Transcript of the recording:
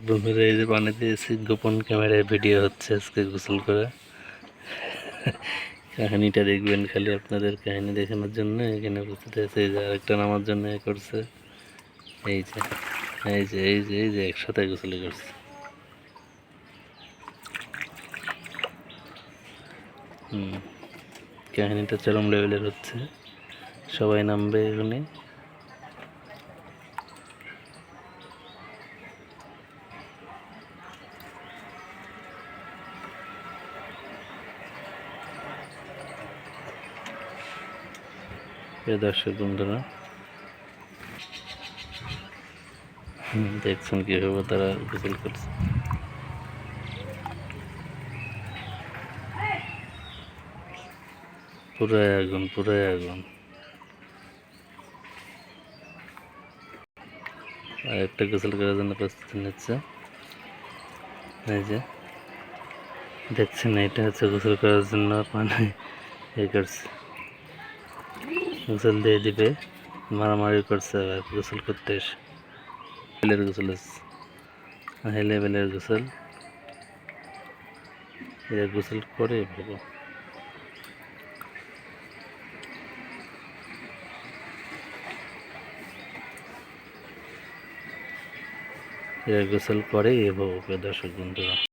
রুমের এই যে পানি দিয়েছি, গোপন ক্যামেরায় ভিডিও হচ্ছে আজকে গোসল করে। কাহিনীটা দেখবেন খালি আপনাদের কাহিনী দেখানোর জন্য। এখানে উপস্থিত আছে এই যে আরেকটা নামার জন্য করছে। এই যে এই যে এই যে এই যে একসাথে গোসল করছে। কাহিনীটা চরম লেভেলের হচ্ছে, সবাই নামবে এখানে। দর্শক বন্ধুরা দেখছেন কিভাবে তারা গোসল করছে। পুরাই আগুন, পুরাই আগুন। আর একটা গোসল করার জন্য প্রস্তুতি নিচ্ছে। এই যে দেখছেন, এটা হচ্ছে গোসল করার জন্য পানি এ করছে, গোসল দিয়ে দিবে, মারামারি করছে। আবার গোসল করতে এসে লেভেলের গোসল হচ্ছে, হাই লেভেলের গোসল। এরা গোসল করে ভাবো, এরা গোসল করে এভাবে। দর্শক বন্ধুরা